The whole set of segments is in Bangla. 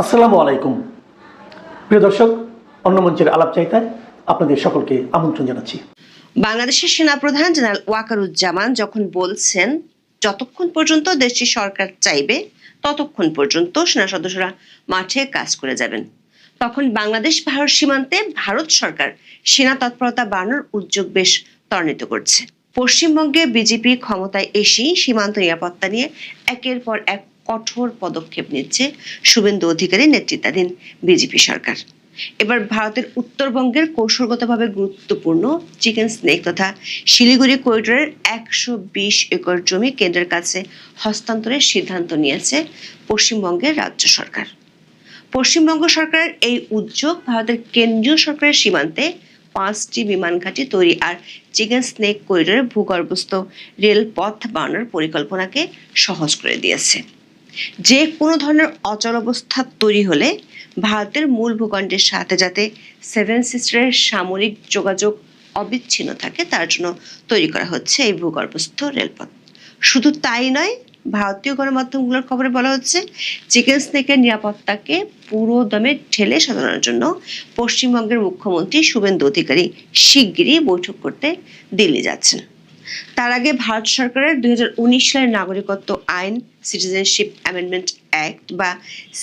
আসসালামু আলাইকুম। প্রিয় দর্শক, অন্য মঞ্চের আলাপচারিতায় আপনাদের সকলকে আমন্ত্রণ জানাচ্ছি। বাংলাদেশের সেনাপ্রধান জেনারেল ওয়াকারুজ্জামান যখন বলছেন যতক্ষণ পর্যন্ত দেশটির সরকার চাইবে ততক্ষণ পর্যন্ত সেনা সদস্যরা মাঠে কাজ করে যাবেন, তখন বাংলাদেশ ভারত সীমান্তে ভারত সরকার সেনা তৎপরতা বাড়ানোর উদ্যোগ বেশ ত্বরান্বিত করছে। পশ্চিমবঙ্গে বিজেপি ক্ষমতায় এসেই সীমান্ত নিরাপত্তা নিয়ে একের পর এক কঠোর পদক্ষেপ নিচ্ছে শুভেন্দু অধিকারী নেতৃত্বাধীন বিজেপি সরকার। এবার ভারতের উত্তরবঙ্গের কৌশলগতভাবে গুরুত্বপূর্ণ চিকেন স্নেক তথা শিলিগুড়ি করিডোরের 120 একর জমি কেন্দ্রের কাছে হস্তান্তরের সিদ্ধান্ত নিয়েছে পশ্চিমবঙ্গের রাজ্য সরকার। পশ্চিমবঙ্গ সরকারের এই উদ্যোগ ভারতের কেন্দ্রীয় সরকারের সীমান্তে 5টি বিমান ঘাঁটি তৈরি আর চিকেন স্নেক করিডোরে ভূগর্ভস্থ রেলপথ বানানোর পরিকল্পনাকে সহজ করে দিয়েছে। যে কোনো ধরনের অচলাবস্থা তৈরি হলে ভারতের মূল ভূখণ্ডের সাথে যাতে সেভেন সিস্টারের সামরিক যোগাযোগ অবিচ্ছিন্ন থাকে তার জন্য তৈরি করা হচ্ছে এই ভূগর্ভস্থ রেলপথ। শুধু তাই নয়, ভারতীয় গণমাধ্যমগুলোর খবরে বলা হচ্ছে চিকেন স্নেকের নিরাপত্তাকে পুরো দমে ঠেলে সাজানোর জন্য পশ্চিমবঙ্গের মুখ্যমন্ত্রী শুভেন্দু অধিকারী শিগগিরই বৈঠক করতে দিল্লি যাচ্ছেন। তার আগে ভারত সরকারের 2019 সালের নাগরিকত্ব আইন সিটিজেনশিপ অ্যামেন্ডমেন্ট অ্যাক্ট বা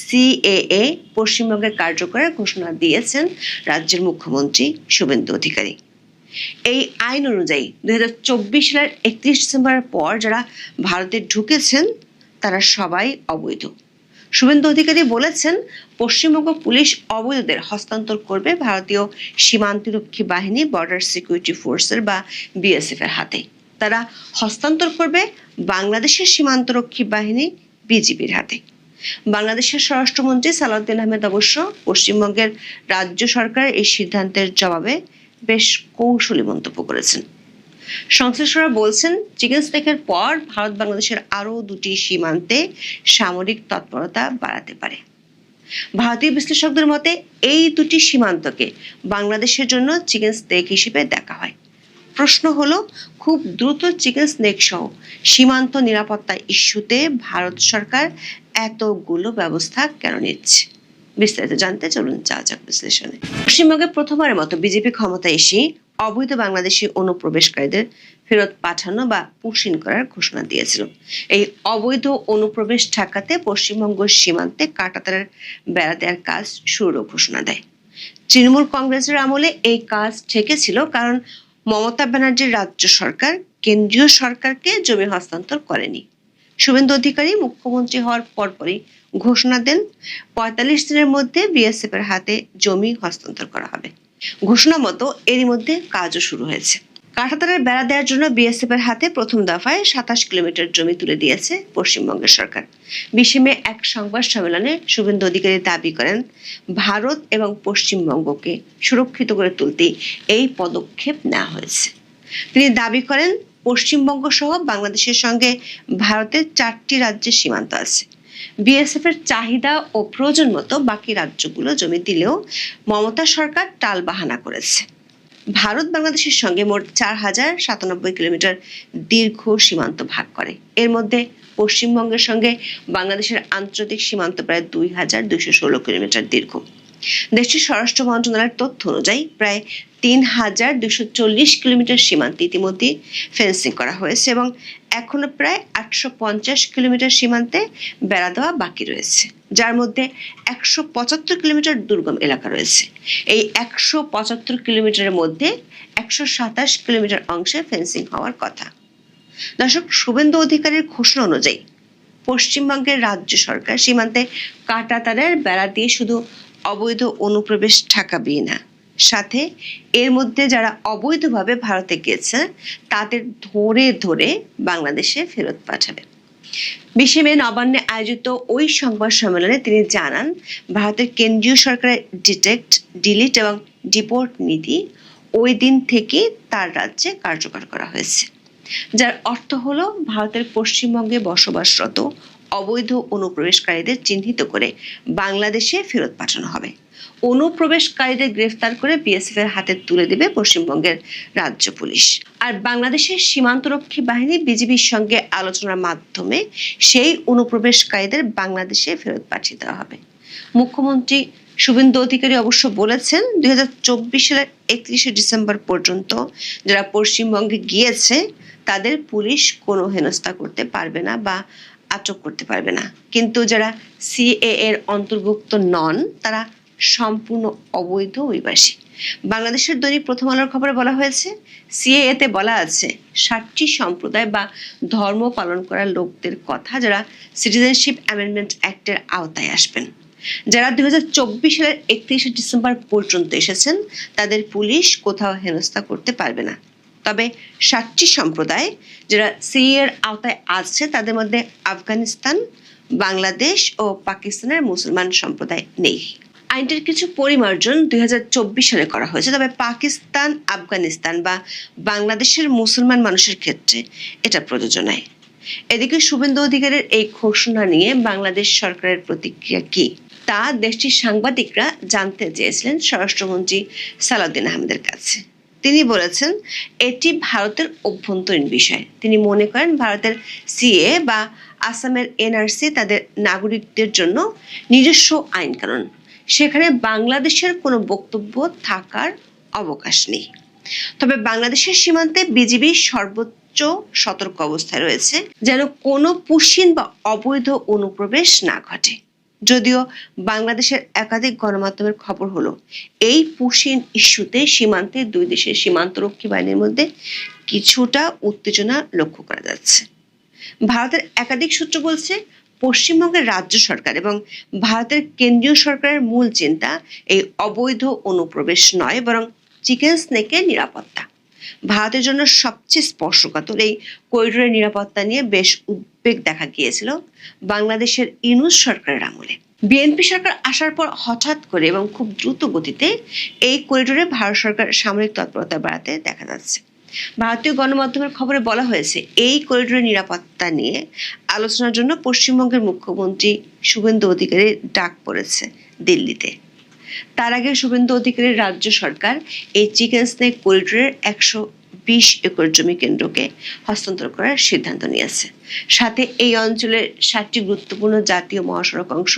সিএএ পশ্চিমবঙ্গে কার্যকরের ঘোষণা দিয়েছেন রাজ্যের মুখ্যমন্ত্রী শুভেন্দু অধিকারী। এই আইন অনুযায়ী 2024 সালের 31 ডিসেম্বরের পর যারা ভারতে ঢুকেছেন তারা সবাই অবৈধ। শুভেন্দু অধিকারী বলেছেন, পশ্চিমবঙ্গ পুলিশ অবৈধদের হস্তান্তর করবে ভারতীয় সীমান্তরক্ষী বাহিনী বর্ডার সিকিউরিটি ফোর্সের বা বিএসএফ এর হাতে। তারা হস্তান্তর করবে বাংলাদেশের সীমান্তরক্ষী বাহিনী বিজিবির হাতে। বাংলাদেশের স্বরাষ্ট্রমন্ত্রী সালাউদ্দিন আহমেদ অবশ্য পশ্চিমবঙ্গের রাজ্য সরকারের এই সিদ্ধান্তের জবাবে বেশ কৌশলী মন্তব্য করেছেন। সংশ্লিষ্টরা বলছেন, চিকেন স্নেকের পর ভারত বাংলাদেশের আরো 2টি সীমান্তে সামরিক তৎপরতা বাড়াতে পারে। ভারতীয় বিশ্লেষকদের মতে এই 2টি সীমান্তকে বাংলাদেশের জন্য চিকেন স্নেক হিসেবে দেখা হয়। প্রশ্ন হলো, খুব দ্রুত চিকেন স্নেক সহ সীমান্ত নিরাপত্তা ইস্যুতে ভারত সরকার এতগুলো ব্যবস্থা কেন নিচ্ছে? বিস্তারিত জানতে চলুন যাওয়া যাক বিশ্লেষণে। পশ্চিমবঙ্গে প্রথমবারের মতো বিজেপি ক্ষমতায় এসে অবৈধ বাংলাদেশি অনুপ্রবেশকারীদের ফেরত পাঠানো বা পুশিন করার ঘোষণা দিয়েছিল। এই অবৈধ অনুপ্রবেশ ঠেকাতে পশ্চিমবঙ্গ সীমান্তে কাঁটাতারের বেড়া দেওয়ার কাজ শুরুর ঘোষণা দেয়। তৃণমূল কংগ্রেসের আমলে এই কাজ ঠেকেছিল কারণ মমতা ব্যানার্জির রাজ্য সরকার কেন্দ্রীয় সরকারকে জমি হস্তান্তর করেনি। শুভেন্দু অধিকারী মুখ্যমন্ত্রী হওয়ার পরপরই ঘোষণা দেন 45 দিনের মধ্যে বিএসএফ এর হাতে জমি হস্তান্তর করা হবে। ঘোষণা মতো এরই মধ্যে কাজও শুরু হয়েছে। কাঁটাতারের বেড়া দেওয়ার জন্য বিএসএফ এর হাতে প্রথম দফায় 27 কিলোমিটার জমি তুলে দিয়েছে পশ্চিমবঙ্গের সরকার। 20 মে এক সংবাদ সম্মেলনে শুভেন্দু অধিকারী দাবি করেন, ভারত এবং পশ্চিমবঙ্গকে সুরক্ষিত করে তুলতে এই পদক্ষেপ নেওয়া হয়েছে। তিনি দাবি করেন, পশ্চিমবঙ্গ সহ বাংলাদেশের সঙ্গে ভারতের 4টি রাজ্যের সীমান্ত আছে। বিএসএফ এর চাহিদা ও প্রয়োজন মতো বাকি রাজ্যগুলো জমি দিলেও মমতা সরকার টালবাহানা করেছে। ভারত বাংলাদেশের সঙ্গে মোট 4097 কিলোমিটার দীর্ঘ সীমান্ত ভাগ করে। এর মধ্যে পশ্চিমবঙ্গের সঙ্গে বাংলাদেশের আন্তর্জাতিক সীমান্ত প্রায় 2216 কিলোমিটার দীর্ঘ। দেশটির স্বরাষ্ট্র মন্ত্রণালয়ের তথ্য অনুযায়ী প্রায় 3240 কিলোমিটার সীমান্তে ইতিমধ্যে ফেন্সিং করা হয়েছে এবং এখনো প্রায় 850 কিলোমিটার সীমান্তে বেড়া দেওয়া বাকি রয়েছে, যার মধ্যে 175 কিলোমিটার দুর্গম এলাকা রয়েছে। এই 175 কিলোমিটারের মধ্যে 127 কিলোমিটার অংশে ফেন্সিং হওয়ার কথা। দর্শক, শুভেন্দু অধিকারীর ঘোষণা অনুযায়ী পশ্চিমবঙ্গের রাজ্য সরকার সীমান্তে কাঁটাতারের বেড়া দিয়ে শুধু অবৈধ অনুপ্রবেশ ঠেকাবেই না, সাথে এর মধ্যে যারা অবৈধভাবে ভারতে গিয়েছে তাদের ধরে ধরে বাংলাদেশে ফেরত পাঠাবে। 20 মে নবান্নে আয়োজিত ওই সংবাদ সম্মেলনে তিনি জানান, ভারতের কেন্দ্রীয় সরকারের ডিটেক্ট, ডিলিট এবং ডিপোর্ট নীতি ওই দিন থেকে তার রাজ্যে কার্যকর করা হয়েছে, যার অর্থ হলো ভারতের পশ্চিমবঙ্গে বসবাসরত অবৈধ অনুপ্রবেশকারীদের চিহ্নিত করে বাংলাদেশে ফেরত পাঠানো হবে। অনুপ্রবেশকারীদের গ্রেফতার করে বিএসএফ এর হাতে তুলে দেবে পশ্চিমবঙ্গের রাজ্য পুলিশ। আর বাংলাদেশের সীমান্তরক্ষী বাহিনী বিজিবির সঙ্গে আলোচনার মাধ্যমে সেই অনুপ্রবেশকারীদের বাংলাদেশে ফেরত পাঠিয়ে দেওয়া হবে। মুখ্যমন্ত্রী শুভেন্দু অধিকারী অবশ্য বলেছেন 2024 সালের 31শে ডিসেম্বর পর্যন্ত যারা পশ্চিমবঙ্গে গিয়েছে তাদের পুলিশ কোনো হেনস্থা করতে পারবে না বা আটক করতে পারবে না, কিন্তু যারা সিএএ এর অন্তর্ভুক্ত নন তারা সম্পূর্ণ অবৈধ অভিবাসী। বাংলাদেশের দৈনিক প্রথম আলোর খবরে বলা হয়েছে, সিএএ তে বলা আছে 60টি সম্প্রদায় বা ধর্ম পালন করা লোকদের কথা যারা সিটিজেনশিপ অ্যামেন্ডমেন্ট অ্যাক্টের আওতায় আসবেন। যারা 2024 সালের 31শে ডিসেম্বর পর্যন্ত এসেছেন তাদের পুলিশ কোথাও হেনস্থা করতে পারবে না। তবে 60টি সম্প্রদায় যারা সিএএ এর আওতায় আছে তাদের মধ্যে আফগানিস্তান, বাংলাদেশ ও পাকিস্তানের মুসলমান সম্প্রদায় নেই। আইনটির কিছু পরিমার্জন 2024 সালে করা হয়েছে, তবে পাকিস্তান, আফগানিস্তান বা বাংলাদেশের মুসলমান মানুষের ক্ষেত্রে এটা প্রযোজ্য নয়। এদিকে শুভেন্দু অধিকারীর এই ঘোষণা নিয়ে বাংলাদেশ সরকারের প্রতিক্রিয়া কি তা দেশটির সাংবাদিকরা জানতে চেয়েছিলেন স্বরাষ্ট্রমন্ত্রী সালাউদ্দিন আহমেদের কাছে। তিনি বলেছেন এটি ভারতের অভ্যন্তরীণ বিষয়। তিনি মনে করেন ভারতের সিএ বা আসামের এনআরসি তাদের নাগরিকদের জন্য নিজস্ব আইন কানুন, সেখানে বাংলাদেশের কোনো বক্তব্য থাকার অবকাশ নেই। তবে বাংলাদেশের সীমান্তে বিজিবি সর্বোচ্চ সতর্ক অবস্থায় রয়েছে যেন কোনো পুশিন বা অবৈধ অনুপ্রবেশ না ঘটে। যদিও বাংলাদেশের একাধিক গণমাধ্যমের খবর হলো এই পুশিন ইস্যুতে সীমান্তে দুই দেশের সীমান্তরক্ষী বাহিনীর মধ্যে কিছুটা উত্তেজনা লক্ষ্য করা যাচ্ছে। ভারতের একাধিক সূত্র বলছে পশ্চিমবঙ্গের রাজ্য সরকার এবং ভারতের কেন্দ্রীয় সরকারের মূল চিন্তা এই অবৈধ অনুপ্রবেশ নয়, বরং চিকেন স্নেকের নিরাপত্তা। ভারতের জন্য সবচেয়ে স্পর্শকাতর এই করিডোরের নিরাপত্তা নিয়ে বেশ উদ্বেগ দেখা গিয়েছিল বাংলাদেশের ইউনূস সরকারের আমলে। বিএনপি সরকার আসার পর হঠাৎ করে এবং খুব দ্রুত গতিতে এই করিডোরে ভারত সরকার সামরিক তৎপরতা বাড়াতে দেখা যাচ্ছে। ভারতীয় গণমাধ্যমের খবরে বলা হয়েছে এই করিডোরের নিরাপত্তা নিয়ে আলোচনার জন্য পশ্চিমবঙ্গের মুখ্যমন্ত্রী শুভেন্দু অধিকারীর ডাক পড়েছে দিল্লিতে। তার আগে শুভেন্দু অধিকারীর রাজ্য সরকার এই চিকেন স্নেক করিডোরের 120 একর জমি কেন্দ্রকে হস্তান্তর করার সিদ্ধান্ত নিয়েছে। সাথে এই অঞ্চলের 7টি গুরুত্বপূর্ণ জাতীয় মহাসড়ক অংশ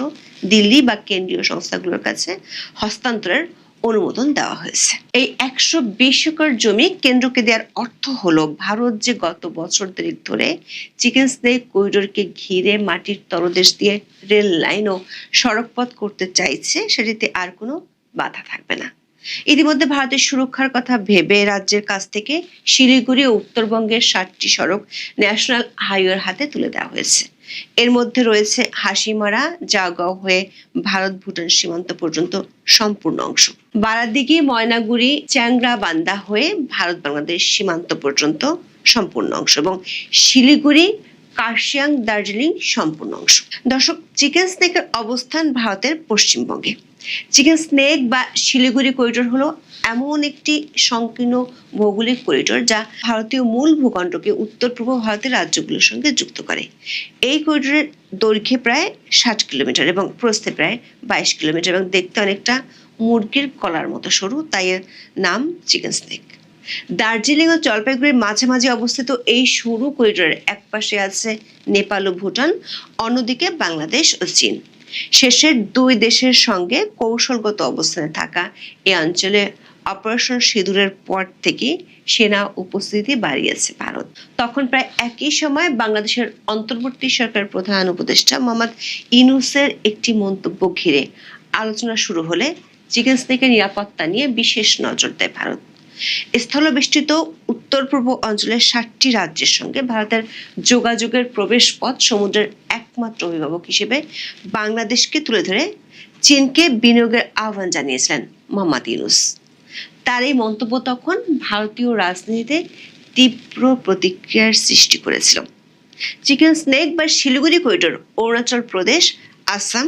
দিল্লি বা কেন্দ্রীয় সংস্থাগুলোর কাছে হস্তান্তরের অনুমোদন দেওয়া হয়েছে। এই 120 একর জমি কেন্দ্রকে দেওয়ার অর্থ হলো ভারত যে গত বছর দেড়েক ধরে চিকেন স্নেক করিডোরকে ঘিরে মাটির তলদেশ দিয়ে রেল লাইন ও সড়কপথ করতে চাইছে সেটিতে আর কোনো বাধা থাকবে না। ইতিমধ্যে ভারতের সুরক্ষার কথা ভেবে রাজ্যের কাছ থেকে শিলিগুড়ি ও উত্তরবঙ্গের 7টি সড়ক ন্যাশনাল হাইওয়ের হাতে তুলে দেওয়া হয়েছে। এর মধ্যে রয়েছে হাসিমারা জাগাও হয়ে ভারত ভুটান সীমান্ত পর্যন্ত সম্পূর্ণ অংশ, বারাদিঘি ময়নাগুড়ি চ্যাংরা বান্দা হয়ে ভারত বাংলাদেশ সীমান্ত পর্যন্ত সম্পূর্ণ অংশ এবং শিলিগুড়ি কার্শিয়াং দার্জিলিং সম্পূর্ণ অংশ। দর্শক, চিকেন স্নেকের অবস্থান ভারতের পশ্চিমবঙ্গে। চিকেন স্নেক বা শিলিগুড়ি করিডোর হলো এমন একটি সংকীর্ণ ভৌগোলিক করিডোর যা ভারতীয় মূল ভূখণ্ডকে উত্তর পূর্ব ভারতের রাজ্যগুলোর সঙ্গে যুক্ত করে। এই করিডোরের দৈর্ঘ্যে প্রায় 60 কিলোমিটার এবং প্রস্থে প্রায় 22 কিলোমিটার এবং দেখতে অনেকটা মুরগির কলার মতো সরু, তাই এর নাম চিকেন স্নেক। দার্জিলিং ও জলপাইগুড়ির মাঝামাঝি অবস্থিত এই সরু করিডোরের এক পাশে আছে নেপাল ও ভুটান, অন্যদিকে বাংলাদেশ ও চীন। শেষের দুই দেশের সঙ্গে কৌশলগত অবস্থানে থাকা এই অঞ্চলে অপারেশন সিঁদুরের পর থেকে সেনা উপস্থিতি বাড়িয়েছে ভারত। তখন প্রায় একই সময় বাংলাদেশের অন্তর্বর্তী সরকার প্রধান উপদেষ্টা মোহাম্মদ ইউনূসের একটি মন্তব্য ঘিরে আলোচনা শুরু হলে চিকেন স্নেকের নিরাপত্তা নিয়ে বিশেষ নজর দেয় ভারত। স্থলবেষ্টিত উত্তর পূর্ব অঞ্চলের 7টি রাজ্যের সঙ্গে ভারতের যোগাযোগের প্রবেশ পথ সমুদ্রের একমাত্র অভিভাবক হিসেবে বাংলাদেশকে তুলে ধরে চীনকে বিনিয়োগের আহ্বান জানিয়েছিলেন মোহাম্মদ ইউনূস। তার এই মন্তব্য তখন ভারতীয় রাজনীতিতে তীব্র প্রতিক্রিয়ার সৃষ্টি করেছিল। চিকেন স্নেক বা শিলিগুড়ি করিডোর অরুণাচল প্রদেশ, আসাম,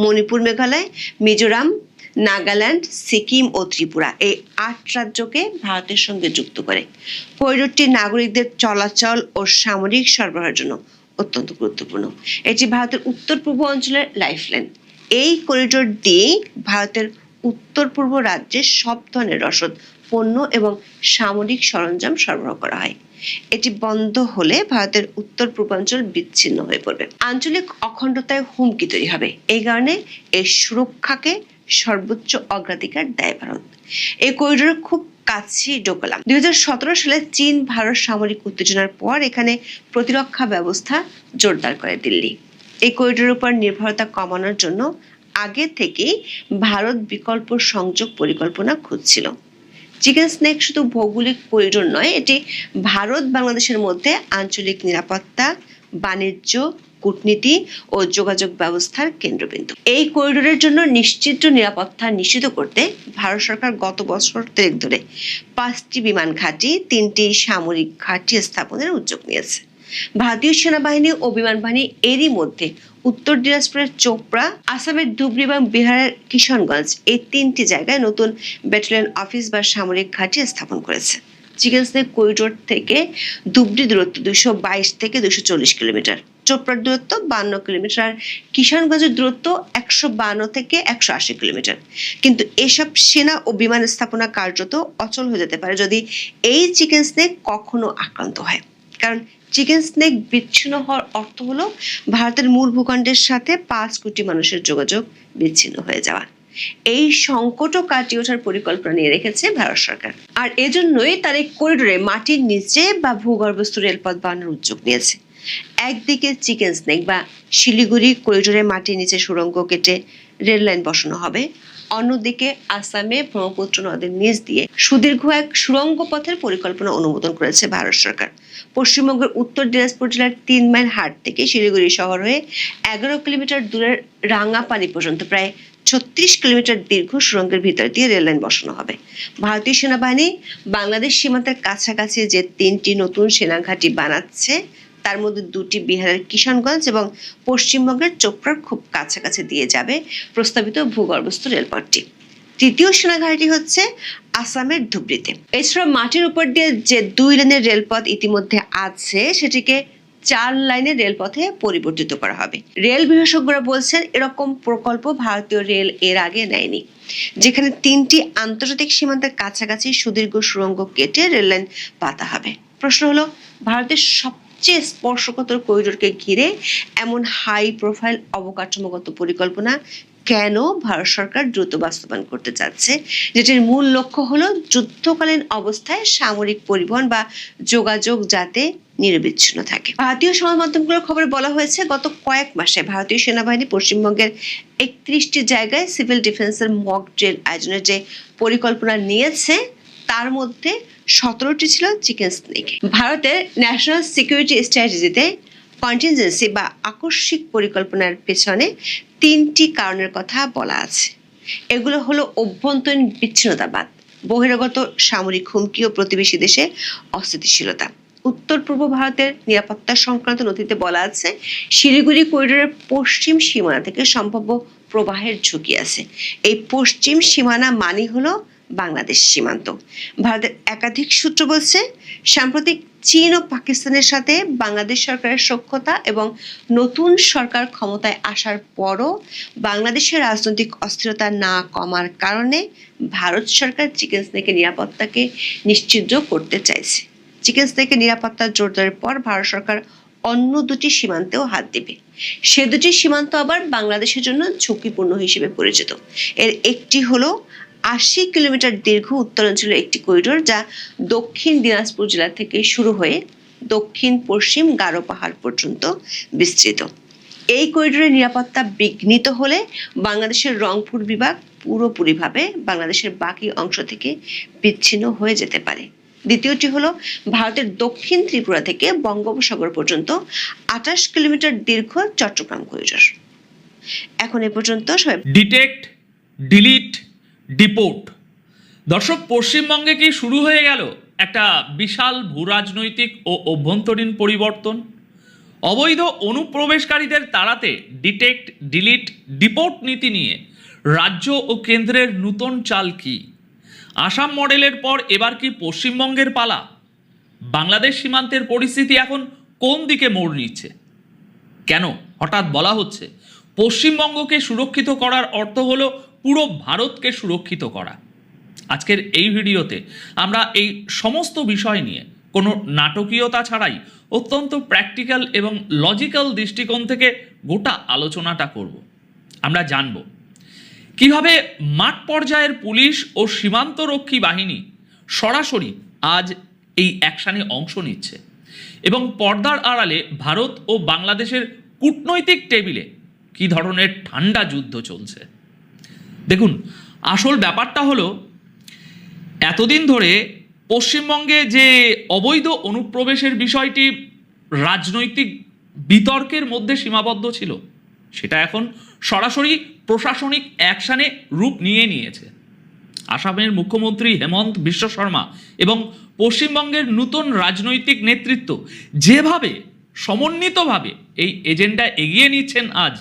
মণিপুর, মেঘালয়, মিজোরাম, নাগাল্যান্ড, সিকিম ও ত্রিপুরা এই 8 রাজ্যকে ভারতের সঙ্গে যুক্ত করে। করিডোরটি নাগরিকদের চলাচল ও সামরিক সরবরাহের জন্য অত্যন্ত গুরুত্বপূর্ণ। এটি ভারতের উত্তর পূর্ব অঞ্চলের লাইফলাইন। এই করিডোর দিয়ে ভারতের উত্তর পূর্ব রাজ্যের সব ধরনের রসদ, পণ্য এবং সামরিক সরঞ্জাম সরবরাহ করা হয়। এটি বন্ধ হলে ভারতের উত্তর পূর্বাঞ্চল বিচ্ছিন্ন হয়ে পড়বে, আঞ্চলিক অখণ্ডতায় হুমকি তৈরি হবে। এই কারণে এর সুরক্ষাকে সর্বোচ্চ অগ্রাধিকার দেয় ভারত। এই করিডোর খুব কাছেই ঢোকলাম। 2017 সালে চীন ভারত সামরিক উত্তেজনার পর এখানে প্রতিরক্ষা ব্যবস্থা জোরদার করে দিল্লি। এই করিডোরের উপর নির্ভরতা কমানোর জন্য আগে থেকেই ভারত বিকল্প সংযোগ পরিকল্পনা খুঁজছিল। চিকেন স্নেক শুধু ভৌগোলিক করিডোর নয়, এটি ভারত বাংলাদেশের মধ্যে আঞ্চলিক নিরাপত্তা, বাণিজ্য, কূটনীতি ও যোগাযোগ ব্যবস্থার কেন্দ্রবিন্দু। এই করিডোরের জন্য নিশ্চিত নিরাপত্তা নিশ্চিত করতে ভারত সরকার গত বছর ধরে 5টি বিমান ঘাঁটি, 3টি সামরিক ঘাঁটি স্থাপনের উদ্যোগ নিয়েছে। ভারতীয় সেনাবাহিনী ও বিমান বাহিনী এরই মধ্যে উত্তর দিনাজপুরের চোপড়া, আসামের ধুবড়ী এবং বিহারের কিশনগঞ্জ এই 3টি জায়গায় নতুন ব্যাটালিয়ন অফিস বা সামরিক ঘাঁটি স্থাপন করেছে। চিকেন স্নেক করিডোর থেকে ধুবড়ী দূরত্ব 222 থেকে 240 কিলোমিটার, চোপড়ার দূরত্ব 52 কিলোমিটার আর কিশনগঞ্জের দূরত্ব 152 থেকে 180 কিলোমিটার। কিন্তু এসব সেনা ও বিমান স্থাপনা কার্যত অচল হয়ে যেতে পারে যদি এই চিকেন স্নেক কখনো আক্রান্ত হয়। কারণ চিকেন স্নেক বিচ্ছিন্ন হওয়ার অর্থ হলো ভারতের মূল ভূখণ্ডের সাথে 5 কোটি মানুষের যোগাযোগ বিচ্ছিন্ন হয়ে যাওয়া। এই সংকটও কাটিয়ে ওঠার পরিকল্পনা নিয়ে রেখেছে ভারত সরকার। আর এজন্যই তার এই করিডোরে মাটির নিচে বা ভূগর্ভস্থ রেলপথ বানানোর উদ্যোগ নিয়েছে। একদিকে চিকেন স্নেক বা শিলিগুড়ি করিডোরে মাটির নিচে সুড়ঙ্গ কেটে রেল লাইন বসানো হবে, অন্যদিকে আসামে ব্রহ্মপুত্র নদের নিচ দিয়ে সুদীর্ঘ এক সুড়ঙ্গ পথের পরিকল্পনা অনুমোদন করেছে ভারত সরকার। পশ্চিমবঙ্গের উত্তর দিনাজপুর জেলার 3 মাইল হাট থেকে শিলিগুড়ি শহর হয়ে 11 কিলোমিটার দূরের রাঙাপানি পর্যন্ত প্রায় 36 কিলোমিটার দীর্ঘ সুড়ঙ্গের ভিতর দিয়ে রেল লাইন বসানো হবে। ভারতীয় সেনাবাহিনী বাংলাদেশ সীমান্তের কাছাকাছি যে 3টি নতুন সেনাঘাঁটি বানাচ্ছে তার মধ্যে 2টি বিহারের কিশনগঞ্জ এবং পশ্চিমবঙ্গের চোপড়ার খুব কাছাকাছি দিয়ে যাবে প্রস্তাবিত ভূগর্ভস্থ রেলপথটি। তৃতীয় সেনাঘাঁটি হচ্ছে আসামের ধুবড়ীতে। এছাড়া মাটির উপর দিয়ে যে 2 লেনের রেলপথ ইতিমধ্যে আছে সেটিকে 4 লাইনের রেলপথে পরিবর্তিত করা হবে। রেল বিশেষজ্ঞরা বলছেন এরকম প্রকল্প ভারতীয় রেল এর আগে নেয়নি, যেখানে 3টি আন্তর্জাতিক সীমান্তের কাছাকাছি সুদীর্ঘ সুড়ঙ্গ কেটে রেল লাইন পাতা হবে। প্রশ্ন হলো, ভারতের সবচেয়ে স্পর্শকাতর করিডোরকে ঘিরে এমন হাই প্রোফাইল অবকাঠামোগত পরিকল্পনা কেন ভারত সরকার দ্রুত বাস্তবায়ন করতে চাচ্ছে, যেটির মূল লক্ষ্য হলো যুদ্ধকালীন অবস্থায় সামরিক পরিবহন বা যোগাযোগ যাতে নিরবিচ্ছিন্ন থাকে। ভারতীয় সংবাদ মাধ্যমগুলোর খবরে বলা হয়েছে, গত কয়েক মাসে ভারতীয় সেনাবাহিনী পশ্চিমবঙ্গের 31টি জায়গায় সিভিল ডিফেন্সের মক ড্রিল আয়োজনের যে পরিকল্পনা নিয়েছে তার মধ্যে 17টি ছিল চিকেন স্নেক। ভারতের ন্যাশনাল সিকিউরিটি স্ট্র্যাটেজিতে কন্টিনজেন্সি বা আকস্মিক পরিকল্পনার পেছনে 3টি কারণের কথা বলা আছে। এগুলো হলো অভ্যন্তরীণ বিচ্ছিন্নতাবাদ, বহিরাগত সামরিক হুমকি ও প্রতিবেশী দেশে অস্থিতিশীলতা। উত্তর পূর্ব ভারতের নিরাপত্তা সংক্রান্ত নথিতে বলা আছে, শিলিগুড়ি করিডোরের পশ্চিম সীমানা থেকে সম্ভাব্য প্রবাহের ঝুঁকি আছে। এই পশ্চিম সীমানা মানে হলো বাংলাদেশ সীমান্ত। ভারতের একাধিক সূত্র বলছে, সাম্প্রতিক চীন ও পাকিস্তানের সাথে বাংলাদেশ সরকারের সখ্যতা এবং নতুন সরকার ক্ষমতায় আসার পরও বাংলাদেশের রাজনৈতিক অস্থিরতা না কমার কারণে ভারত সরকার চিকেন স্নেকের নিরাপত্তাকে নিশ্চিত করতে চাইছে। চিকেন স্নেকের নিরাপত্তা জোরদারের পর ভারত সরকার অন্য 2টি সীমান্তেও হাত দেবে। সে 2টি সীমান্ত আবার বাংলাদেশের জন্য ঝুঁকিপূর্ণ হিসেবে পরিচিত। এর একটি হলো 80 কিলোমিটার দীর্ঘ উত্তরাঞ্চলের একটি করিডোর, যা দক্ষিণ দিনাজপুর জেলা থেকে শুরু হয়ে দক্ষিণ পশ্চিম গারো পাহাড় পর্যন্ত বিস্তৃত। এই করিডোরের নিরাপত্তা বিঘ্নিত হলে বাংলাদেশের রংপুর বিভাগ পুরোপুরিভাবে বাংলাদেশের বাকি অংশ থেকে বিচ্ছিন্ন হয়ে যেতে পারে। দ্বিতীয়টি হলো ভারতের দক্ষিণ ত্রিপুরা থেকে বঙ্গোপসাগর পর্যন্ত 28 কিলোমিটার দীর্ঘ চট্টগ্রাম করিডোর। এখন এ পর্যন্ত সবাই ডিটেক্ট, ডিলিট, ডিপোর্ট। দর্শক, পশ্চিমবঙ্গে কি শুরু হয়ে গেল একটা বিশাল ভূরাজনৈতিক ও অভ্যন্তরীণ পরিবর্তন? অবৈধ অনুপ্রবেশকারীদের তাড়াতে ডিটেক্ট, ডিলিট, ডিপোর্ট নীতি নিয়ে রাজ্য ও কেন্দ্রের নূতন চাল কি? আসাম মডেলের পর এবার কি পশ্চিমবঙ্গের পালা? বাংলাদেশ সীমান্তের পরিস্থিতি এখন কোন দিকে মোড় নিচ্ছে? কেন হঠাৎ বলা হচ্ছে পশ্চিমবঙ্গকে সুরক্ষিত করার অর্থ হলো পুরো ভারতকে সুরক্ষিত করা? আজকের এই ভিডিওতে আমরা এই সমস্ত বিষয় নিয়ে কোনো নাটকীয়তা ছাড়াই অত্যন্ত প্র্যাকটিক্যাল এবং লজিক্যাল দৃষ্টিকোণ থেকে গোটা আলোচনাটা করব। আমরা জানব কিভাবে মাঠ পর্যায়ের পুলিশ ও সীমান্তরক্ষী বাহিনী সরাসরি আজ এই অ্যাকশানে অংশ নিচ্ছে এবং পর্দার আড়ালে ভারত ও বাংলাদেশের কূটনৈতিক টেবিলে কী ধরনের ঠান্ডা যুদ্ধ চলছে। দেখুন, আসল ব্যাপারটা হলো এতদিন ধরে পশ্চিমবঙ্গে যে অবৈধ অনুপ্রবেশের বিষয়টি রাজনৈতিক বিতর্কের মধ্যে সীমাবদ্ধ ছিল, সেটা এখন সরাসরি প্রশাসনিক অ্যাকশানে রূপ নিয়েছে। আসামের মুখ্যমন্ত্রী হেমন্ত বিশ্ব শর্মা এবং পশ্চিমবঙ্গের নতুন রাজনৈতিক নেতৃত্ব যেভাবে সমন্বিতভাবে এই এজেন্ডা এগিয়ে নিচ্ছেন আজ,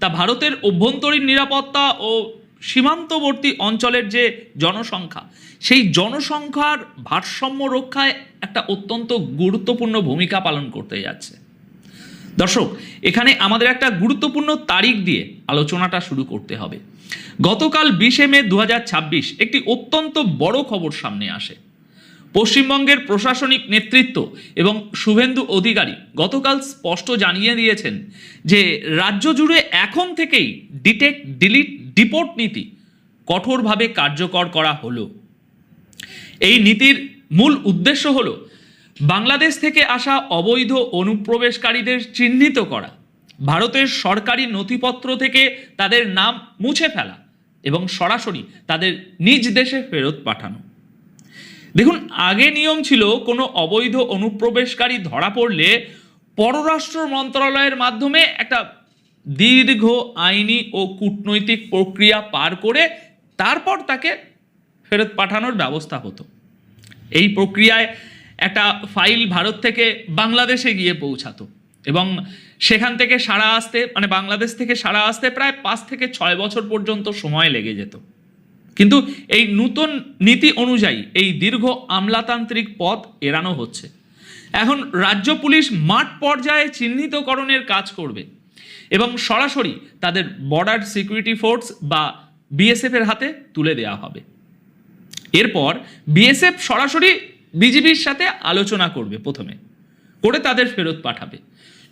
তা ভারতের অভ্যন্তরীণ নিরাপত্তা ও সীমান্তবর্তী অঞ্চলের যে জনসংখ্যা, সেই জনসংখ্যার ভারসাম্য রক্ষায় একটা অত্যন্ত গুরুত্বপূর্ণ ভূমিকা পালন করতে যাচ্ছে। দর্শক, এখানে আমাদের একটা গুরুত্বপূর্ণ তারিখ দিয়ে আলোচনাটা শুরু করতে হবে। গতকাল 20 মে 2026 একটি অত্যন্ত বড় খবর সামনে আসে। পশ্চিমবঙ্গের প্রশাসনিক নেতৃত্ব এবং শুভেন্দু অধিকারী গতকাল স্পষ্ট জানিয়ে দিয়েছেন যে রাজ্য জুড়ে এখন থেকেই ডিটেক্ট, ডিলিট, ডিপোর্ট নীতি কঠোরভাবে কার্যকর করা হলো। এই নীতির মূল উদ্দেশ্য হলো বাংলাদেশ থেকে আসা অবৈধ অনুপ্রবেশকারীদের চিহ্নিত করা, ভারতের সরকারি নথিপত্র থেকে তাদের নাম মুছে ফেলা এবং সরাসরি তাদের নিজ দেশে ফেরত পাঠানো। দেখুন, আগে নিয়ম ছিল কোনো অবৈধ অনুপ্রবেশকারী ধরা পড়লে পররাষ্ট্র মন্ত্রণালয়ের মাধ্যমে একটা দীর্ঘ আইনি ও কূটনৈতিক প্রক্রিয়া পার করে তারপর তাকে ফেরত পাঠানোর ব্যবস্থা হতো। এই প্রক্রিয়ায় একটা ফাইল ভারত থেকে বাংলাদেশে গিয়ে পৌঁছাতো এবং সেখান থেকে সাড়া আসতে, মানে বাংলাদেশ থেকে সাড়া আসতে প্রায় 5 থেকে 6 বছর পর্যন্ত সময় লেগে যেত। কিন্তু এই নতুন নীতি অনুযায়ী এই দীর্ঘ আমলাতান্ত্রিক পথ এড়ানো হচ্ছে। এখন রাজ্য পুলিশ মাঠ পর্যায়ে চিহ্নিতকরণের কাজ করবে এবং সরাসরি তাদের বর্ডার সিকিউরিটি ফোর্স বা বিএসএফের হাতে তুলে দেওয়া হবে। এরপর বিএসএফ সরাসরি বিজেপির সাথে আলোচনা করবে, প্রথমে করে তাদের ফেরত পাঠাবে।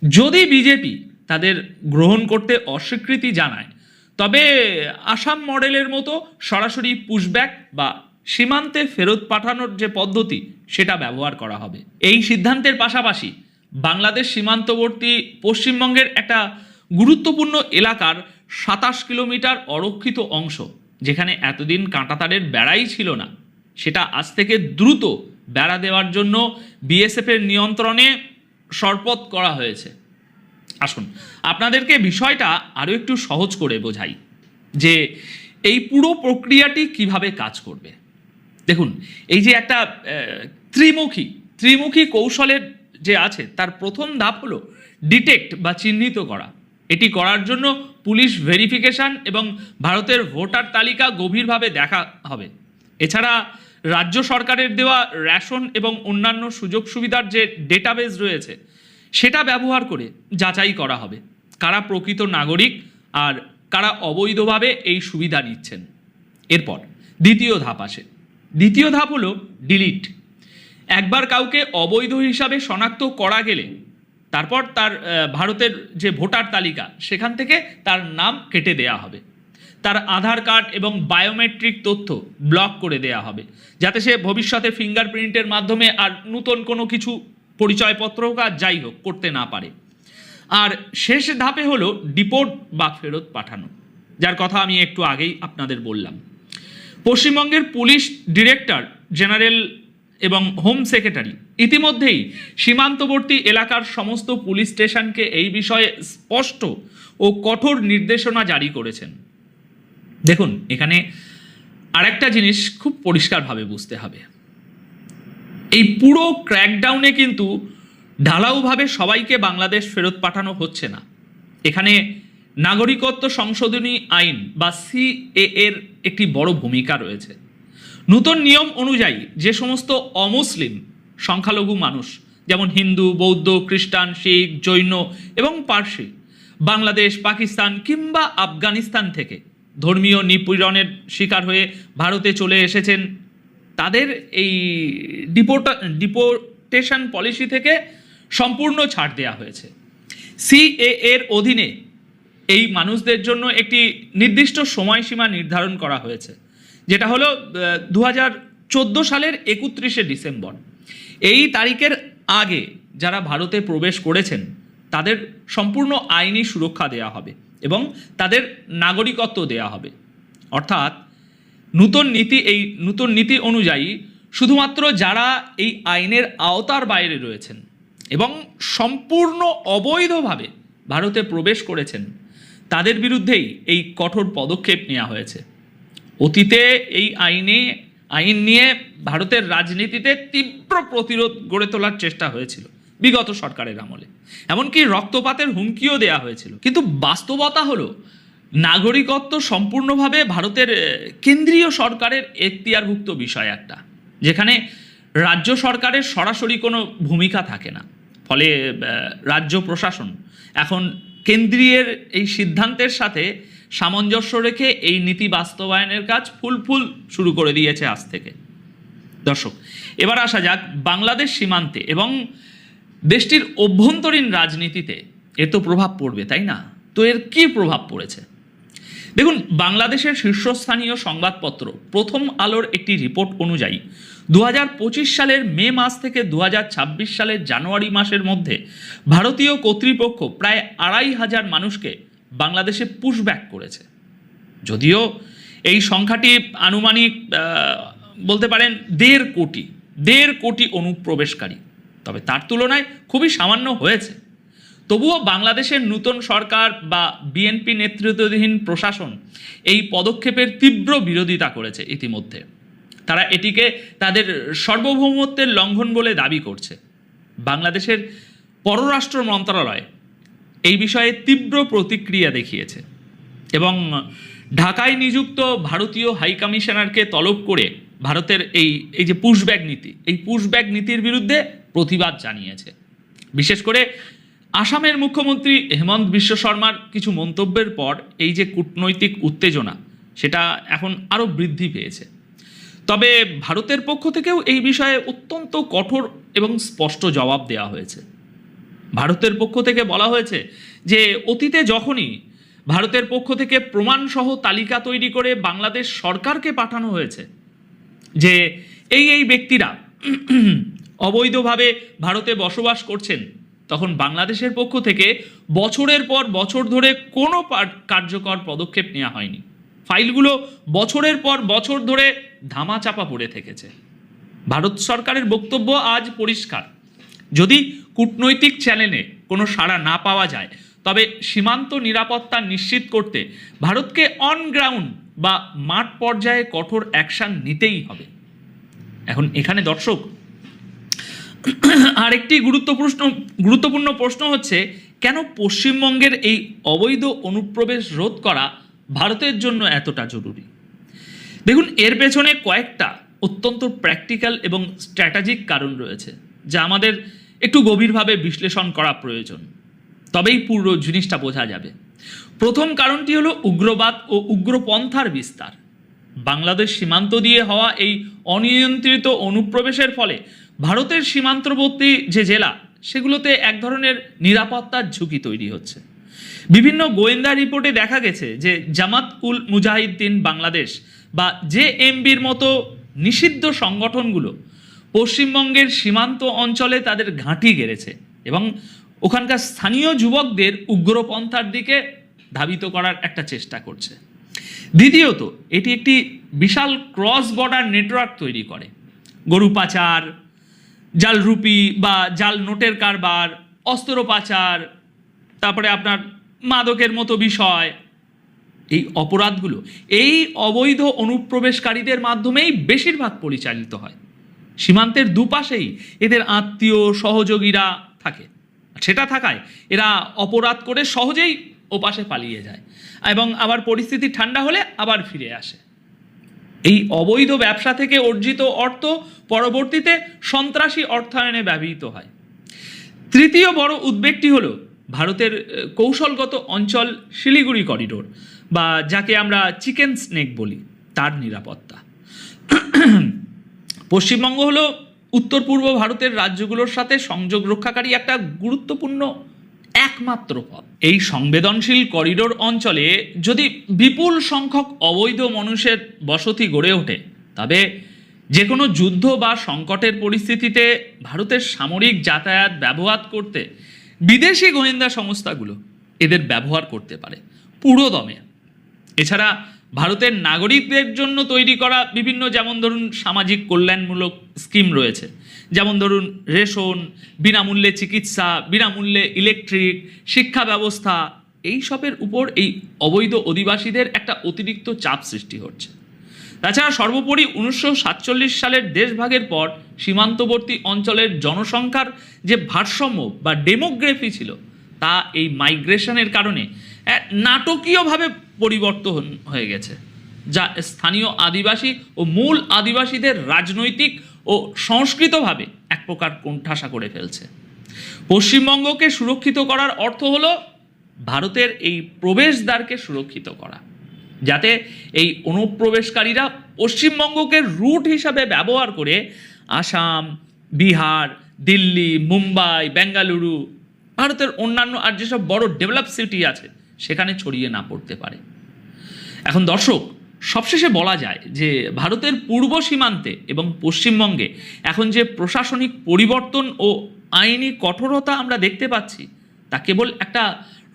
যদি বিজেপি তাদের গ্রহণ করতে অস্বীকৃতি জানায়, তবে আসাম মডেলের মতো সরাসরি পুশব্যাক বা সীমান্তে ফেরত পাঠানোর যে পদ্ধতি, সেটা ব্যবহার করা হবে। এই সিদ্ধান্তের পাশাপাশি বাংলাদেশ সীমান্তবর্তী পশ্চিমবঙ্গের একটা গুরুত্বপূর্ণ এলাকার 27 কিলোমিটার অরক্ষিত অংশ, যেখানে এতদিন কাঁটাতারের বেড়াই ছিল না, সেটা আজ থেকে দ্রুত বেড়া দেওয়ার জন্য বিএসএফের নিয়ন্ত্রণে সরপত করা হয়েছে। আসুন আপনাদেরকে বিষয়টা আরও একটু সহজ করে বোঝাই যে এই পুরো প্রক্রিয়াটি কিভাবে কাজ করবে। দেখুন, এই যে একটা ত্রিমুখী কৌশলের যে আছে, তার প্রথম ধাপ হলো ডিটেক্ট বা চিহ্নিত করা। এটি করার জন্য পুলিশ ভেরিফিকেশন এবং ভারতের ভোটার তালিকা গভীরভাবে দেখা হবে। এছাড়া রাজ্য সরকারের দেওয়া রেশন এবং অন্যান্য সুযোগ সুবিধার যে ডেটাবেস রয়েছে, সেটা ব্যবহার করে যাচাই করা হবে কারা প্রকৃত নাগরিক আর কারা অবৈধভাবে এই সুবিধা নিচ্ছেন। এরপর দ্বিতীয় ধাপ আসে। দ্বিতীয় ধাপ হলো ডিলিট। একবার কাউকে অবৈধ হিসাবে শনাক্ত করা গেলে তারপর তার ভারতের যে ভোটার তালিকা, সেখান থেকে তার নাম কেটে দেয়া হবে, তার আধার কার্ড এবং বায়োমেট্রিক তথ্য ব্লক করে দেয়া হবে, যাতে সে ভবিষ্যতে ফিঙ্গারপ্রিন্টের মাধ্যমে আর নতুন কোনো কিছু পরিচয়পত্র হোক আর যাই হোক করতে না পারে। আর শেষ ধাপে হলো ডিপোর্ট বা ফেরত পাঠানো, যার কথা আমি একটু আগেই আপনাদের বললাম। পশ্চিমবঙ্গের পুলিশ ডিরেক্টর জেনারেল এবং হোম সেক্রেটারি ইতিমধ্যেই সীমান্তবর্তী এলাকার সমস্ত পুলিশ স্টেশনকে এই বিষয়ে স্পষ্ট ও কঠোর নির্দেশনা জারি করেছেন। দেখুন, এখানে আরেকটা জিনিস খুব পরিষ্কারভাবে বুঝতে হবে, এই পুরো ক্র্যাকডাউনে কিন্তু ঢালাওভাবে সবাইকে বাংলাদেশ ফেরত পাঠানো হচ্ছে না। এখানে নাগরিকত্ব সংশোধনী আইন বা সিএএ এর একটি বড় ভূমিকা রয়েছে। নতুন নিয়ম অনুযায়ী যে সমস্ত অমুসলিম সংখ্যালঘু মানুষ, যেমন হিন্দু, বৌদ্ধ, খ্রিস্টান, শিখ, জৈন এবং পার্সি, বাংলাদেশ, পাকিস্তান কিংবা আফগানিস্তান থেকে ধর্মীয় নিপীড়নের শিকার হয়ে ভারতে চলে এসেছেন, তাদের এই ডিপোর্টেশন ডিপোর্টেশন পলিসি থেকে সম্পূর্ণ ছাড় দেওয়া হয়েছে। সিএএ এর অধীনে এই মানুষদের জন্য একটি নির্দিষ্ট সময়সীমা নির্ধারণ করা হয়েছে, যেটা হলো 2014 সালের 31শে ডিসেম্বর। এই তারিখের আগে যারা ভারতে প্রবেশ করেছেন তাদের সম্পূর্ণ আইনি সুরক্ষা দেওয়া হবে এবং তাদের নাগরিকত্ব দেওয়া হবে। অর্থাৎ নতুন নীতি অনুযায়ী শুধুমাত্র যারা এই আইনের আওতার বাইরে রয়েছেন এবং সম্পূর্ণ অবৈধভাবে ভারতে প্রবেশ করেছেন তাদের বিরুদ্ধেই এই কঠোর পদক্ষেপ নেওয়া হয়েছে। অতীতে এই আইন নিয়ে ভারতের রাজনীতিতে তীব্র প্রতিরোধ গড়ে তোলার চেষ্টা হয়েছিল বিগত সরকারের আমলে, এমনকি রক্তপাতের হুমকিও দেওয়া হয়েছিল। কিন্তু বাস্তবতা হলো নাগরিকত্ব সম্পূর্ণভাবে ভারতের কেন্দ্রীয় সরকারের এখতিয়ারভুক্ত বিষয় একটা, যেখানে রাজ্য সরকারের সরাসরি কোনো ভূমিকা থাকে না। ফলে রাজ্য প্রশাসন এখন কেন্দ্রীয় এই সিদ্ধান্তের সাথে সামঞ্জস্য রেখে এই নীতি বাস্তবায়নের কাজ ফুল শুরু করে দিয়েছে আজ থেকে। দর্শক, এবার আসা যাক বাংলাদেশ সীমান্তে এবং দেশটির অভ্যন্তরীণ রাজনীতিতে এর তো প্রভাব পড়বে, তাই না? তো এর কী প্রভাব পড়েছে দেখুন। বাংলাদেশের শীর্ষস্থানীয় সংবাদপত্র প্রথম আলোর একটি রিপোর্ট অনুযায়ী 2025 সালের মে মাস থেকে 2026 সালের জানুয়ারি মাসের মধ্যে ভারতীয় কর্তৃপক্ষ প্রায় 2,500 মানুষকে বাংলাদেশে পুশব্যাক করেছে। যদিও এই সংখ্যাটি আনুমানিক বলতে পারেন 1.5 কোটি অনুপ্রবেশকারী, তবে তার তুলনায় খুবই সামান্য হয়েছে। তবুও বাংলাদেশের নতুন সরকার বা বিএনপি নেতৃত্বাধীন প্রশাসন এই পদক্ষেপের তীব্র বিরোধিতা করেছে। ইতিমধ্যে তারা এটিকে তাদের সার্বভৌমত্বের লঙ্ঘন বলে দাবি করছে। বাংলাদেশের পররাষ্ট্র মন্ত্রণালয় এই বিষয়ে তীব্র প্রতিক্রিয়া দেখিয়েছে এবং ঢাকায় নিযুক্ত ভারতীয় হাইকমিশনারকে তলব করে ভারতের এই যে পুশব্যাক নীতি, এই পুশব্যাক নীতির বিরুদ্ধে প্রতিবাদ জানিয়েছে। বিশেষ করে আসামের মুখ্যমন্ত্রী হেমন্ত বিশ্ব শর্মার কিছু মন্তব্যের পর এই যে কূটনৈতিক উত্তেজনা সেটা এখন আরও বৃদ্ধি পেয়েছে। তবে ভারতের পক্ষ থেকেও এই বিষয়ে অত্যন্ত কঠোর এবং স্পষ্ট জবাব দেওয়া হয়েছে। ভারতের পক্ষ থেকে বলা হয়েছে যে অতীতে যখনই ভারতের পক্ষ থেকে প্রমাণসহ তালিকা তৈরি করে বাংলাদেশ সরকারকে পাঠানো হয়েছে যে এই ব্যক্তিরা অবৈধভাবে ভারতে বসবাস করছেন, তখন বাংলাদেশের পক্ষ থেকে বছরের পর বছর ধরে কোনো কার্যকর পদক্ষেপ নেওয়া হয়নি। ফাইলগুলো বছরের পর বছর ধরে ধামাচাপা পড়ে থেকেছে। ভারত সরকারের বক্তব্য আজ পরিষ্কার, যদি কূটনৈতিক চ্যানেলে কোনো সাড়া না পাওয়া যায় তবে সীমান্ত নিরাপত্তা নিশ্চিত করতে ভারতকে অন গ্রাউন্ড বা মাঠ পর্যায়ে কঠোর অ্যাকশন নিতেই হবে। এখন এখানে দর্শক আরেকটি গুরুত্বপূর্ণ প্রশ্ন হচ্ছে, কেন পশ্চিমবঙ্গের এই অবৈধ অনুপ্রবেশ রোধ করা ভারতের জন্য এতটা জরুরি? দেখুন, এর পেছনে কয়েকটা অত্যন্ত প্র্যাকটিক্যাল এবং স্ট্র্যাটেজিক কারণ রয়েছে যা আমাদের একটু গভীরভাবে বিশ্লেষণ করা প্রয়োজন, তবেই পুরো জিনিসটা বোঝা যাবে। প্রথম কারণটি হলো উগ্রবাদ ও উগ্রপন্থার বিস্তার। বাংলাদেশ সীমান্ত দিয়ে হওয়া এই অনিয়ন্ত্রিত অনুপ্রবেশের ফলে ভারতের সীমান্তবর্তী যে জেলা সেগুলোতে এক ধরনের নিরাপত্তার ঝুঁকি তৈরি হচ্ছে। বিভিন্ন গোয়েন্দা রিপোর্টে দেখা গেছে যে জামাত উল মুজাহিদ্দিন বাংলাদেশ বা জেএমবির মতো নিষিদ্ধ সংগঠনগুলো পশ্চিমবঙ্গের সীমান্ত অঞ্চলে তাদের ঘাঁটি গেড়েছে এবং ওখানকার স্থানীয় যুবকদের উগ্রপন্থার দিকে ধাবিত করার একটা চেষ্টা করছে। দ্বিতীয়ত, এটি একটি বিশাল ক্রস বর্ডার নেটওয়ার্ক তৈরি করে। গরু পাচার, জাল রুপি বা জাল নোটের কারবার, অস্ত্র পাচার, তারপরে আপনার মাদকের মতো বিষয়, এই অপরাধগুলো এই অবৈধ অনুপ্রবেশকারীদের মাধ্যমেই বেশিরভাগ পরিচালিত হয়। সীমান্তের দুপাশেই এদের আত্মীয় সহযোগীরা থাকে, সেটা থাকায় এরা অপরাধ করে সহজেই ওপাশে পালিয়ে যায় এবং আবার পরিস্থিতি ঠান্ডা হলে আবার ফিরে আসে। এই অবৈধ ব্যবসা থেকে অর্জিত অর্থ পরবর্তীতে সন্ত্রাসী অর্থায়নে ব্যবহৃত হয়। তৃতীয় বড় উদ্বেগটি হলো ভারতের কৌশলগত অঞ্চল শিলিগুড়ি করিডোর বা যাকে আমরা চিকেন স্নেক বলি, তার নিরাপত্তা। পশ্চিমবঙ্গ হলো উত্তর পূর্ব ভারতের রাজ্যগুলোর সাথে সংযোগ রক্ষাকারী একটা গুরুত্বপূর্ণ একমাত্র পথ। এই সংবেদনশীল করিডোর অঞ্চলে যদি বিপুল সংখ্যক অবৈধ মানুষের বসতি গড়ে ওঠে, তবে যে কোনো যুদ্ধ বা সংকটের পরিস্থিতিতে ভারতের সামরিক যাতায়াত ব্যবহার করতে বিদেশি গোয়েন্দা সংস্থাগুলো এদের ব্যবহার করতে পারে পুরো দমে। এছাড়া ভারতের নাগরিকদের জন্য তৈরি করা বিভিন্ন, যেমন ধরুন সামাজিক কল্যাণমূলক স্কিম রয়েছে, যেমন ধরুন রেশন, বিনামূল্যে চিকিৎসা, বিনামূল্যে ইলেকট্রিক, শিক্ষা ব্যবস্থা, এই সবের উপর এই অবৈধ অধিবাসীদের একটা অতিরিক্ত চাপ সৃষ্টি হচ্ছে। তাছাড়া সর্বোপরি 1947 সালের দেশভাগের পর সীমান্তবর্তী অঞ্চলের জনসংখ্যার যে ভারসাম্য বা ডেমোগ্রাফি ছিল, তা এই মাইগ্রেশনের কারণে নাটকীয়ভাবে পরিবর্তন হয়ে গেছে, যা স্থানীয় আদিবাসী ও মূল আদিবাসীদের রাজনৈতিক ও সংস্কৃতভাবে এক প্রকার কোণঠাসা করে ফেলছে। পশ্চিমবঙ্গকে সুরক্ষিত করার অর্থ হলো ভারতের এই প্রবেশদ্বারকে সুরক্ষিত করা, যাতে এই অনুপ্রবেশকারীরা পশ্চিমবঙ্গকে রুট হিসাবে ব্যবহার করে আসাম, বিহার, দিল্লি, মুম্বাই, বেঙ্গালুরু, ভারতের অন্যান্য আর যেসব বড় ডেভেলপ সিটি আছে সেখানে ছড়িয়ে না পড়তে পারে। এখন দর্শক, সবশেষে বলা যায় যে ভারতের পূর্ব সীমান্তে এবং পশ্চিমবঙ্গে এখন যে প্রশাসনিক পরিবর্তন ও আইনি কঠোরতা আমরা দেখতে পাচ্ছি, তা কেবল একটা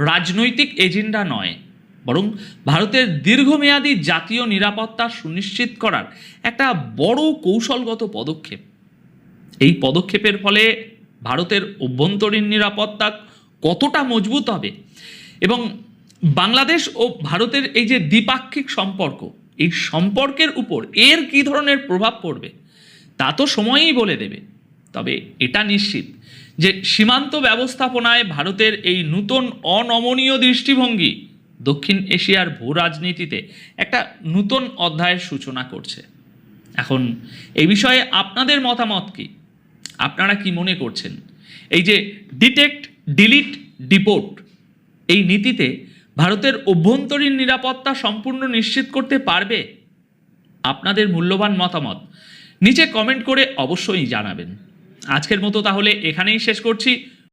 রাজনৈতিক এজেন্ডা নয়, বরং ভারতের দীর্ঘমেয়াদী জাতীয় নিরাপত্তা সুনিশ্চিত করার একটা বড় কৌশলগত পদক্ষেপ। এই পদক্ষেপের ফলে ভারতের অভ্যন্তরীণ নিরাপত্তা কতটা মজবুত হবে এবং বাংলাদেশ ও ভারতের এই যে দ্বিপাক্ষিক সম্পর্ক, এই সম্পর্কের উপর এর কী ধরনের প্রভাব পড়বে তা তো সময়ই বলে দেবে। তবে এটা নিশ্চিত যে সীমান্ত ব্যবস্থাপনায় ভারতের এই নতুন অনমনীয় দৃষ্টিভঙ্গি দক্ষিণ এশিয়ার ভূ রাজনীতিতে একটা নতুন অধ্যায়ের সূচনা করছে। এখন এই বিষয়ে আপনাদের মতামত কি? আপনারা কি মনে করছেন এই যে ডিটেক্ট, ডিলিট, ডিপোর্ট এই নীতিতে ভারতের অভ্যন্তরীণ নিরাপত্তা সম্পূর্ণ নিশ্চিত করতে পারবে? আপনাদের মূল্যবান মতামত নিচে কমেন্ট করে অবশ্যই জানাবেন। আজকের মতো তাহলে এখানেই শেষ করছি।